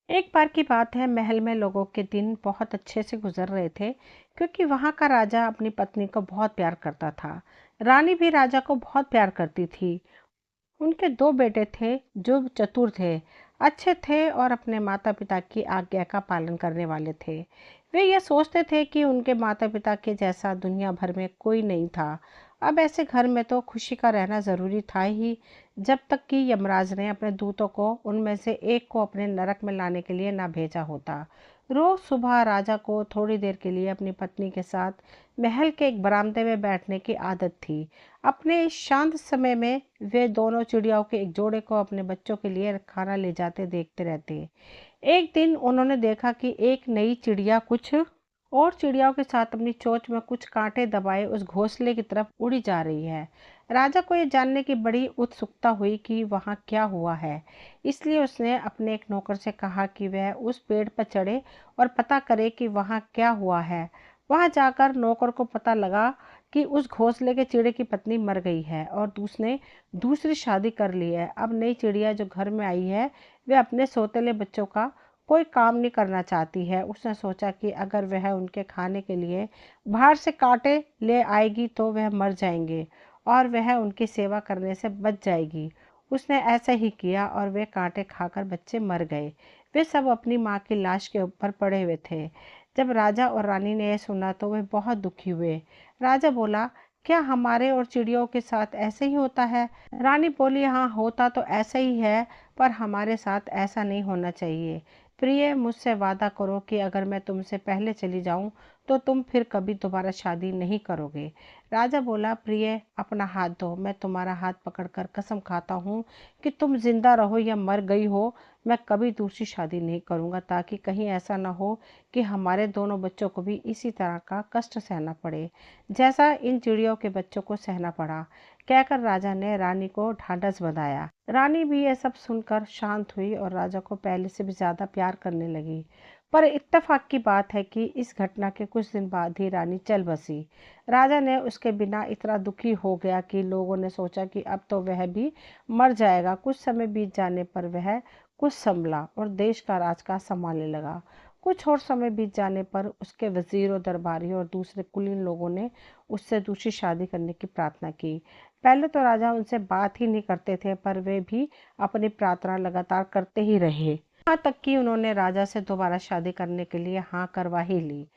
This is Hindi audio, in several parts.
एक बार की बात है, महल में लोगों के दिन बहुत अच्छे से गुजर रहे थे, क्योंकि वहां का राजा अपनी पत्नी को बहुत प्यार करता था। रानी भी राजा को बहुत प्यार करती थी। उनके दो बेटे थे जो चतुर थे, अच्छे थे और अपने माता पिता की आज्ञा का पालन करने वाले थे। वे ये सोचते थे कि उनके माता पिता के जैसा दुनिया भर में कोई नहीं था। अब ऐसे घर में तो खुशी का रहना ज़रूरी था ही, जब तक कि यमराज ने अपने दूतों को उनमें से एक को अपने नरक में लाने के लिए ना भेजा होता। रोज़ सुबह राजा को थोड़ी देर के लिए अपनी पत्नी के साथ महल के एक बरामदे में बैठने की आदत थी। अपने इस शांत समय में वे दोनों चिड़ियाओं के एक जोड़े को अपने बच्चों के लिए खाना ले जाते देखते रहते। एक दिन उन्होंने देखा कि एक नई चिड़िया कुछ और चिड़ियाओं के साथ अपनी चोंच में कुछ कांटे दबाए उस घोंसले की तरफ उड़ी जा रही है। राजा को यह जानने की बड़ी उत्सुकता हुई कि वहां क्या हुआ है, इसलिए उसने अपने एक नौकर से कहा कि वह उस पेड़ पर चढ़े और पता करे कि वहां क्या हुआ है। वहां जाकर नौकर को पता लगा कि उस घोंसले के चिड़े की पत्नी मर गई है और उसने दूसरी शादी कर ली है। अब नई चिड़िया जो घर में आई है, वे अपने सौतेले बच्चों का कोई काम नहीं करना चाहती है। उसने सोचा कि अगर वह उनके खाने के लिए बाहर से कांटे ले आएगी तो वह मर जाएंगे और वह उनकी सेवा करने से बच जाएगी। उसने ऐसा ही किया और वे कांटे खाकर बच्चे मर गए। वे सब अपनी माँ की लाश के ऊपर पड़े हुए थे। जब राजा और रानी ने यह सुना तो वे बहुत दुखी हुए। राजा बोला, क्या हमारे और चिड़ियों के साथ ऐसे ही होता है? रानी बोली, हाँ होता तो ऐसा ही है, पर हमारे साथ ऐसा नहीं होना चाहिए। प्रिय, मुझसे वादा करो कि अगर मैं तुमसे पहले चली जाऊं तो तुम फिर कभी दोबारा शादी नहीं करोगे। राजा बोला, प्रिय अपना हाथ दो, मैं तुम्हारा हाथ पकड़कर कसम खाता हूँ कि तुम जिंदा रहो या मर गई हो, मैं कभी दूसरी शादी नहीं करूँगा, ताकि कहीं ऐसा ना हो कि हमारे दोनों बच्चों को भी इसी तरह का कष्ट सहना पड़े जैसा इन चिड़ियों के बच्चों को सहना पड़ा। कहकर राजा ने रानी को ढांढस बंधाया। रानी भी यह सब सुनकर शांत हुई और राजा को पहले से भी ज्यादा प्यार करने लगी। पर इत्तेफाक की बात है कि इस घटना के कुछ दिन बाद ही रानी चल बसी। राजा ने उसके बिना इतना दुखी हो गया कि लोगों ने सोचा कि अब तो वह भी मर जाएगा। कुछ समय बीत जाने पर वह कुछ संभला और देश का राजकाज संभालने लगा। कुछ और समय बीत जाने पर उसके वजीरों, दरबारियों और दूसरे कुलीन लोगों ने उससे दूसरी शादी करने की प्रार्थना की। पहले तो राजा उनसे बात ही नहीं करते थे, पर वे भी अपनी प्रार्थना लगातार करते ही रहे। यहाँ तक कि उन्होंने राजा से दोबारा शादी करने के लिए हाँ करवा ही ली।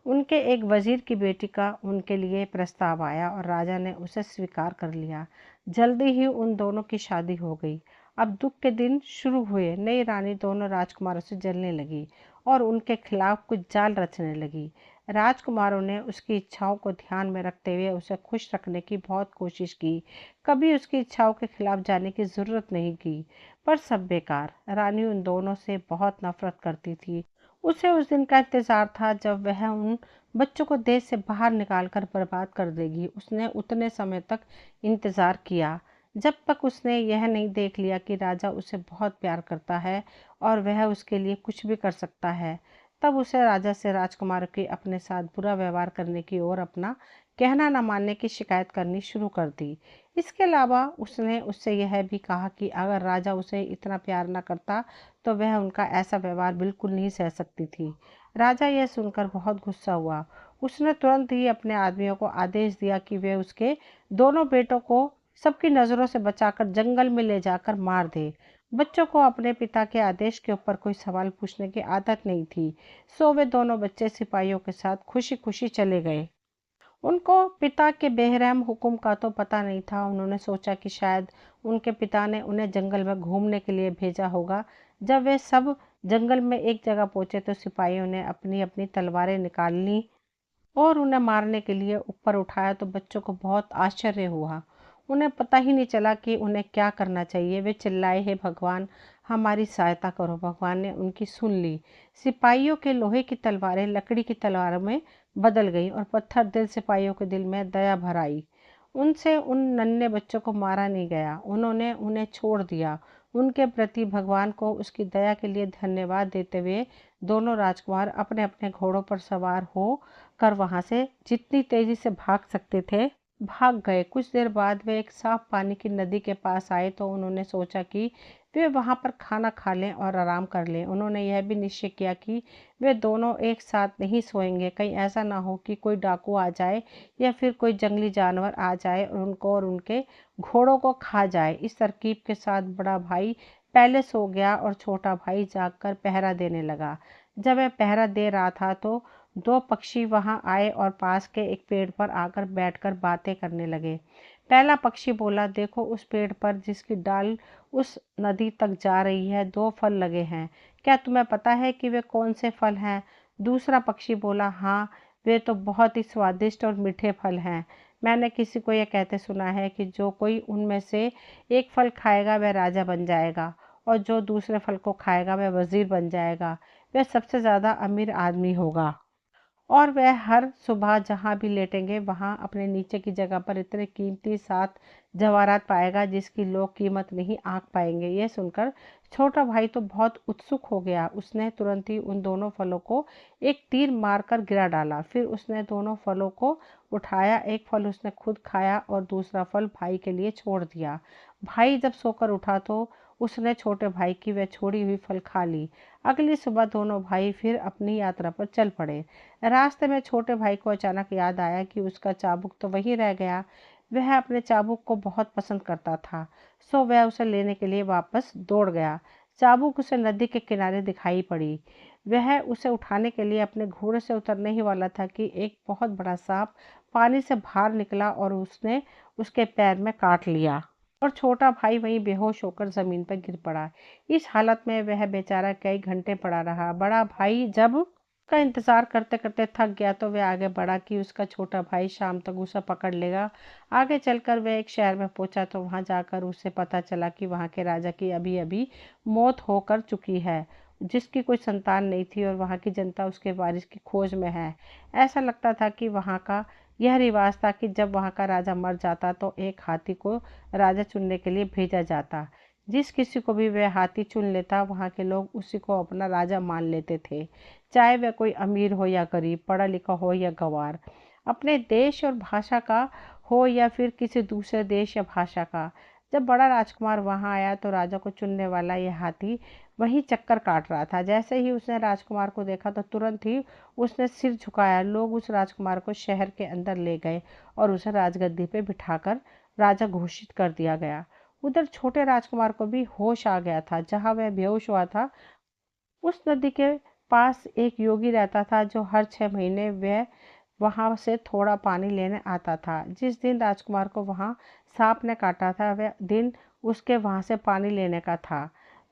उनके एक वजीर की बेटी का उनके लिए प्रस्ताव आया और राजा ने उसे स्वीकार कर लिया। जल्दी ही उन दोनों की शादी हो गई। अब दुख के दिन शुरू हुए। नई रानी दोनों राजकुमारों से जलने लगी और उनके खिलाफ कुछ जाल रचने लगी। राजकुमारों ने उसकी इच्छाओं को ध्यान में रखते हुए उसे खुश रखने की बहुत कोशिश की, कभी उसकी इच्छाओं के खिलाफ जाने की जरूरत नहीं की, पर सब बेकार। रानी उन दोनों से बहुत नफरत करती थी। उसे उस दिन का इंतजार था जब वह उन बच्चों को देश से बाहर निकालकर बर्बाद कर देगी। उसने उतने समय तक इंतजार किया जब तक उसने यह नहीं देख लिया कि राजा उसे बहुत प्यार करता है और वह उसके लिए कुछ भी कर सकता है। तब उसे राजा से राजकुमार के अपने साथ बुरा व्यवहार करने की और अपना कहना न मानने की शिकायत करनी शुरू कर दी। इसके अलावा उसने उससे यह भी कहा कि अगर राजा उसे इतना प्यार न करता तो वह उनका ऐसा व्यवहार बिल्कुल नहीं सह सकती थी। राजा यह सुनकर बहुत गुस्सा हुआ। उसने तुरंत ही अपने आदमियों को आदेश दिया कि वे उसके दोनों बेटों को सबकी नज़रों से बचाकर जंगल में ले जाकर मार दे। बच्चों को अपने पिता के आदेश के ऊपर कोई सवाल पूछने की आदत नहीं थी, सो वे दोनों बच्चे सिपाहियों के साथ खुशी खुशी चले गए। उनको पिता के बेरहम हुक्म का तो पता नहीं था। उन्होंने सोचा कि शायद उनके पिता ने उन्हें जंगल में घूमने के लिए भेजा होगा। जब वे सब जंगल में एक जगह पहुंचे तो सिपाहियों ने अपनी अपनी तलवारें निकाल ली और उन्हें मारने के लिए ऊपर उठाया तो बच्चों को बहुत आश्चर्य हुआ। उन्हें पता ही नहीं चला कि उन्हें क्या करना चाहिए। वे चिल्लाए, हे भगवान, हमारी सहायता करो। भगवान ने उनकी सुन ली। सिपाहियों के लोहे की तलवारें लकड़ी की तलवारों में बदल गई और पत्थर दिल सिपाहियों के दिल में दया भर आई। उनसे उन नन्हे बच्चों को मारा नहीं गया, उन्होंने उन्हें छोड़ दिया। उनके प्रति भगवान को उसकी दया के लिए धन्यवाद देते हुए दोनों राजकुमार अपने अपने घोड़ों पर सवार हो कर वहां से जितनी तेजी से भाग सकते थे भाग गए। कुछ देर बाद वे एक साफ पानी की नदी के पास आए तो उन्होंने सोचा कि वे वहां पर खाना खा लें और आराम कर लें। उन्होंने यह भी निश्चय किया कि वे दोनों एक साथ नहीं सोएंगे, कहीं ऐसा ना हो कि कोई डाकू आ जाए या फिर कोई जंगली जानवर आ जाए और उनको और उनके घोड़ों को खा जाए। इस तरकीब के साथ बड़ा भाई पहले सो गया और छोटा भाई जागकर पहरा देने लगा। जब वह पहरा दे रहा था तो दो पक्षी वहां आए और पास के एक पेड़ पर आकर बैठकर बातें करने लगे। पहला पक्षी बोला, देखो उस पेड़ पर जिसकी डाल उस नदी तक जा रही है, दो फल लगे हैं। क्या तुम्हें पता है कि वे कौन से फल हैं? दूसरा पक्षी बोला, हाँ, वे तो बहुत ही स्वादिष्ट और मीठे फल हैं। मैंने किसी को यह कहते सुना है कि जो कोई उनमें से एक फल खाएगा वह राजा बन जाएगा, और जो दूसरे फल को खाएगा वह वजीर बन जाएगा। वह सबसे ज्यादा अमीर आदमी होगा और वह हर सुबह जहाँ भी लेटेंगे वहाँ अपने नीचे की जगह पर इतने कीमती 7 जवाहरात पाएगा जिसकी लोग कीमत नहीं आंक पाएंगे। यह सुनकर छोटा भाई तो बहुत उत्सुक हो गया। उसने तुरंत ही उन दोनों फलों को एक तीर मारकर गिरा डाला। फिर उसने दोनों फलों को उठाया। एक फल उसने खुद खाया और दूसरा फल भाई के लिए छोड़ दिया। भाई जब सोकर उठा तो उसने छोटे भाई की वह छोड़ी हुई फल खा ली। अगली सुबह दोनों भाई फिर अपनी यात्रा पर चल पड़े। रास्ते में छोटे भाई को अचानक याद आया कि उसका चाबुक तो वहीं रह गया। वह अपने चाबुक को बहुत पसंद करता था, सो वह उसे लेने के लिए वापस दौड़ गया। चाबुक उसे नदी के किनारे दिखाई पड़ी। वह उसे उठाने के लिए अपने घोड़े से उतरने ही वाला था कि एक बहुत बड़ा सांप पानी से बाहर निकला और उसने उसके पैर में काट लिया और छोटा भाई वहीं बेहोश होकर जमीन पर गिर पड़ा। इस हालत में वह बेचारा कई घंटे पड़ा रहा। बड़ा भाई जब का इंतजार करते करते थक गया तो वह आगे बढ़ा कि उसका छोटा भाई शाम तक उसे पकड़ लेगा। आगे चलकर वह एक शहर में पहुंचा तो वहां जाकर उसे पता चला कि वहां के राजा की अभी अभी मौत होकर चुकी है, जिसकी कोई संतान नहीं थी, और वहां की जनता उसके वारिस की खोज में है। ऐसा लगता था कि वहां का यह रिवाज था कि जब वहां का राजा मर जाता तो एक हाथी को राजा चुनने के लिए भेजा जाता। जिस किसी को भी वह हाथी चुन लेता वहां के लोग उसी को अपना राजा मान लेते थे, चाहे वह कोई अमीर हो या गरीब, पढ़ा लिखा हो या गंवार, अपने देश और भाषा का हो या फिर किसी दूसरे देश या भाषा का। जब बड़ा राजकुमार वहां आया तो राजा को चुनने वाला यह हाथी वही चक्कर काट रहा था। जैसे ही उसने राजकुमार को देखा तो तुरंत ही उसने सिर झुकाया। लोग उस राजकुमार को शहर के अंदर ले गए और उसे राजगद्दी पे बिठाकर राजा घोषित कर दिया गया। उधर छोटे राजकुमार को भी होश आ गया था। जहां वह बेहोश हुआ था उस नदी के पास एक योगी रहता था जो हर 6 महीने वह वहां से थोड़ा पानी लेने आता था। जिस दिन राजकुमार को वहां सांप ने काटा था वह दिन उसके वहां से पानी लेने का था।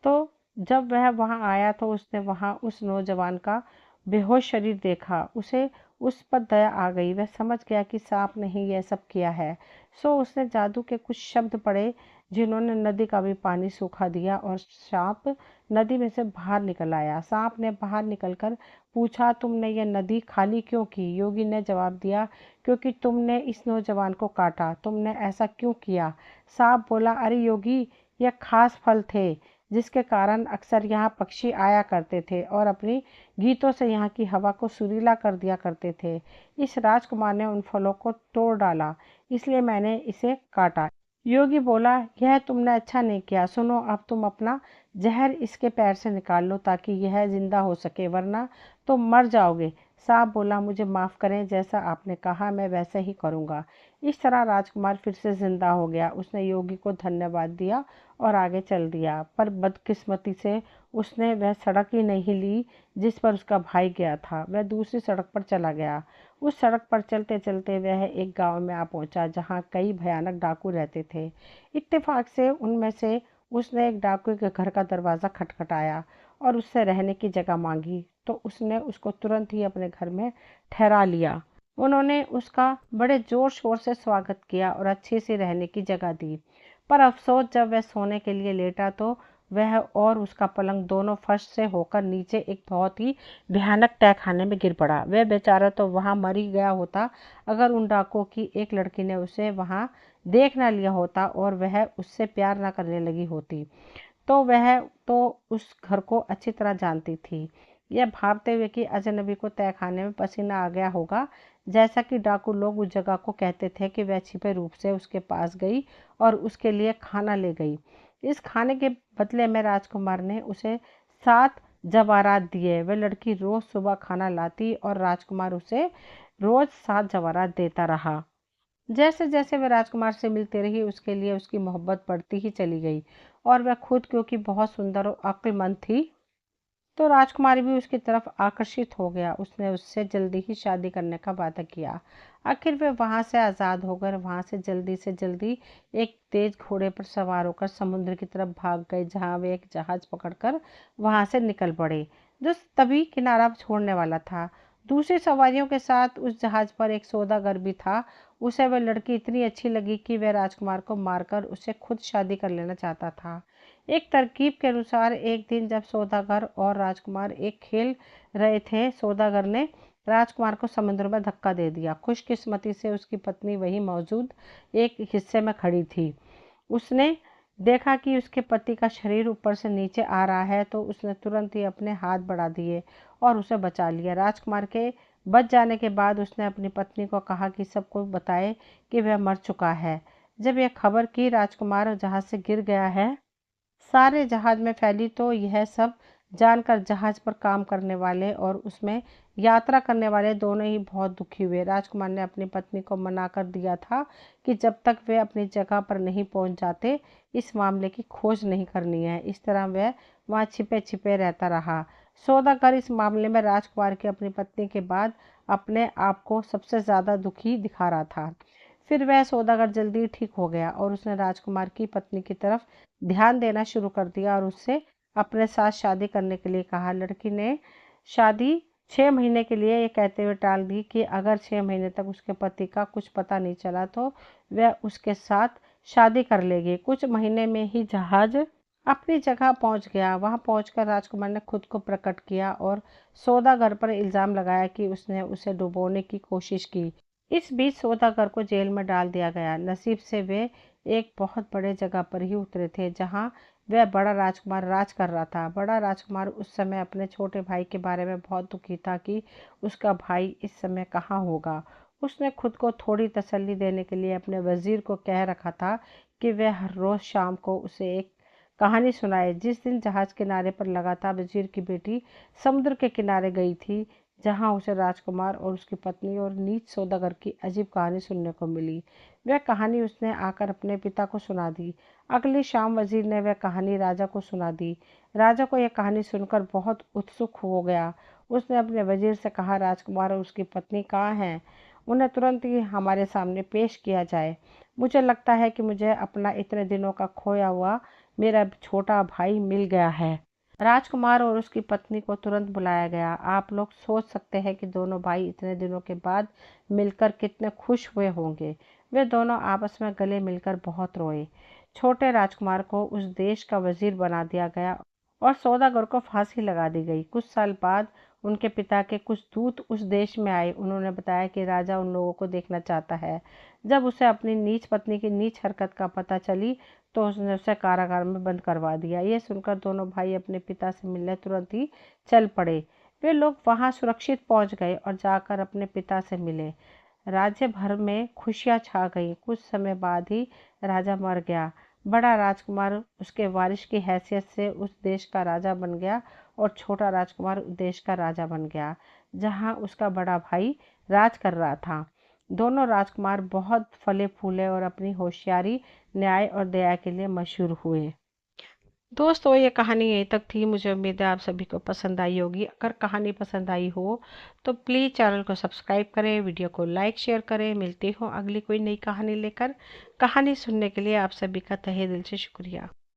तो जब वह वहां आया तो उसने वहां उस नौजवान का बेहोश शरीर देखा। उसे उस पर दया आ गई। वह समझ गया कि सांप ने ही यह सब किया है। सो उसने जादू के कुछ शब्द पढ़े जिन्होंने नदी का भी पानी सूखा दिया और सांप नदी में से बाहर निकल आया। सांप ने बाहर निकलकर पूछा, तुमने यह नदी खाली क्यों की? योगी ने जवाब दिया, क्योंकि तुमने इस नौजवान को काटा। तुमने ऐसा क्यों किया? सांप बोला, अरे योगी, यह खास फल थे जिसके कारण अक्सर यहाँ पक्षी आया करते थे और अपनी गीतों से यहाँ की हवा को सुरीला कर दिया करते थे। इस राजकुमार ने उन फलों को तोड़ डाला, इसलिए मैंने इसे काटा। योगी बोला, यह तुमने अच्छा नहीं किया। सुनो, अब तुम अपना जहर इसके पैर से निकाल लो ताकि यह जिंदा हो सके, वरना तो मर जाओगे। सांप बोला, मुझे माफ करें, जैसा आपने कहा मैं वैसे ही करूंगा। इस तरह राजकुमार फिर से जिंदा हो गया। उसने योगी को धन्यवाद दिया और आगे चल दिया, पर बदकिस्मती से उसने वह सड़क ही नहीं ली जिस पर उसका भाई गया था। वह दूसरी सड़क पर चला गया। उस सड़क पर चलते चलते वह एक गांव में आ पहुंचा जहां कई भयानक डाकू रहते थे। इत्तेफाक से उनमें से उसने एक डाकू के घर का दरवाजा खटखटाया और उससे रहने की जगह मांगी तो उसने उसको तुरंत ही अपने घर में ठहरा लिया। उन्होंने उसका बड़े जोर शोर से स्वागत किया और अच्छी सी रहने की जगह दी। पर अफसोस, जब वह सोने के लिए लेटा तो वह और उसका पलंग दोनों फर्श से होकर नीचे एक बहुत ही भयानक तहखाने में गिर पड़ा। वह बेचारा तो वहां मर ही गया होता अगर उन डाकुओं की एक लड़की ने उसे वहां देख ना लिया होता और वह उससे प्यार ना करने लगी होती। तो वह तो उस घर को अच्छी तरह जानती थी। यह भाबते हुए कि अजनबी को तहखाने में पसीना आ गया होगा, जैसा कि डाकू लोग उस जगह को कहते थे, कि वह छिपे रूप से उसके पास गई और उसके लिए खाना ले गई। इस खाने के बदले में राजकुमार ने उसे 7 जवाहरात दिए। वह लड़की रोज सुबह खाना लाती और राजकुमार उसे रोज 7 जवाहरात देता रहा। जैसे जैसे वह राजकुमार से मिलती रही उसके लिए उसकी मोहब्बत बढ़ती ही चली गई और वह खुद क्योंकि बहुत सुंदर और अक्लमंद थी तो राजकुमारी भी उसकी तरफ आकर्षित हो गया। उसने उससे जल्दी ही शादी करने का वादा किया। आखिर वे वहां से आज़ाद होकर वहां से जल्दी एक तेज घोड़े पर सवार होकर समुद्र की तरफ भाग गए, जहां वे एक जहाज पकड़कर वहां से निकल पड़े जो तभी किनारा छोड़ने वाला था। दूसरी सवारियों के साथ उस जहाज पर एक सौदागर भी था। उसे वह लड़की इतनी अच्छी लगी कि वह राजकुमार को मारकर उससे खुद शादी कर लेना चाहता था। एक तरकीब के अनुसार एक दिन जब सौदागर और राजकुमार एक खेल रहे थे, सौदागर ने राजकुमार को समुद्र में धक्का दे दिया। खुशकिस्मती से उसकी पत्नी वहीं मौजूद एक हिस्से में खड़ी थी। उसने देखा कि उसके पति का शरीर ऊपर से नीचे आ रहा है तो उसने तुरंत ही अपने हाथ बढ़ा दिए और उसे बचा लिया। राजकुमार के बच जाने के बाद उसने अपनी पत्नी को कहा कि सबको बताए कि वह मर चुका है। जब यह खबर कि राजकुमार जहाज से गिर गया है सारे जहाज में फैली तो यह सब जानकर जहाज पर काम करने वाले और उसमें यात्रा करने वाले दोनों ही बहुत दुखी हुए। राजकुमार ने अपनी पत्नी को मना कर दिया था कि जब तक वे अपनी जगह पर नहीं पहुंच जाते इस मामले की खोज नहीं करनी है। इस तरह वह वहां छिपे छिपे रहता रहा। सौदागर इस मामले में राजकुमार की अपनी पत्नी के बाद अपने आप को सबसे ज्यादा दुखी दिखा रहा था। फिर वह सौदागर जल्दी ठीक हो गया और उसने राजकुमार की पत्नी की तरफ ध्यान देना शुरू कर दिया और उससे अपने साथ शादी करने के लिए कहा। लड़की ने शादी 6 महीने के लिए ये कहते हुए टाल दी कि अगर 6 महीने तक उसके पति का कुछ पता नहीं चला तो वह उसके साथ शादी कर लेगी। कुछ महीने में ही जहाज अपनी जगह पहुंच गया। वहां पहुंचकर राजकुमार ने खुद को प्रकट किया और सौदागर पर इल्जाम लगाया कि उसने उसे डुबोने की कोशिश की। इस बीच सौदागर को जेल में डाल दिया गया। नसीब से वे एक बहुत बड़े जगह पर ही उतरे थे जहां वह बड़ा राजकुमार राज कर रहा था। बड़ा राजकुमार उस समय अपने छोटे भाई के बारे में बहुत दुखी था कि उसका भाई इस समय कहाँ होगा। उसने खुद को थोड़ी तसल्ली देने के लिए अपने वजीर को कह रखा था कि वह हर रोज शाम को उसे एक कहानी सुनाए। जिस दिन जहाज किनारे पर लगा था वजीर की बेटी समुद्र के किनारे गई थी जहां उसे राजकुमार और उसकी पत्नी और नीच सौदागर की अजीब कहानी सुनने को मिली। वह कहानी उसने आकर अपने पिता को सुना दी। अगली शाम वजीर ने वह कहानी राजा को सुना दी। राजा को यह कहानी सुनकर बहुत उत्सुक हो गया। उसने अपने वजीर से कहा, राजकुमार और उसकी पत्नी कहाँ हैं? उन्हें तुरंत ही हमारे सामने पेश किया जाए। मुझे लगता है कि मुझे अपना इतने दिनों का खोया हुआ मेरा छोटा भाई मिल गया है। राजकुमार और उसकी पत्नी को तुरंत बुलाया गया। आप लोग सोच सकते हैं कि दोनों भाई इतने दिनों के बाद मिलकर कितने खुश हुए होंगे। वे दोनों आपस में गले मिलकर बहुत रोए। छोटे राजकुमार को उस देश का वजीर बना दिया गया और सौदागर को फांसी लगा दी गई। कुछ साल बाद उनके पिता के कुछ दूत उस देश में आए। उन्होंने बताया कि राजा उन लोगों को देखना चाहता है। जब उसे अपनी नीच पत्नी की नीच हरकत का पता चली तो उसने उसे कारागार में बंद करवा दिया। ये सुनकर दोनों भाई अपने पिता से मिलने तुरंत ही चल पड़े। वे लोग वहां सुरक्षित पहुंच गए और जाकर अपने पिता से मिले। राज्य भर में खुशियां छा गईं। कुछ समय बाद ही राजा मर गया। बड़ा राजकुमार उसके वारिस की हैसियत से उस देश का राजा बन गया और छोटा राजकुमार उस देश का राजा बन गया जहां उसका बड़ा भाई राज कर रहा था। दोनों राजकुमार बहुत फले फूले और अपनी होशियारी, न्याय और दया के लिए मशहूर हुए। दोस्तों, ये कहानी यहीं तक थी। मुझे उम्मीद है आप सभी को पसंद आई होगी। अगर कहानी पसंद आई हो तो प्लीज़ चैनल को सब्सक्राइब करें, वीडियो को लाइक शेयर करें। मिलती हूँ अगली कोई नई कहानी लेकर। कहानी सुनने के लिए आप सभी का तहे दिल से शुक्रिया।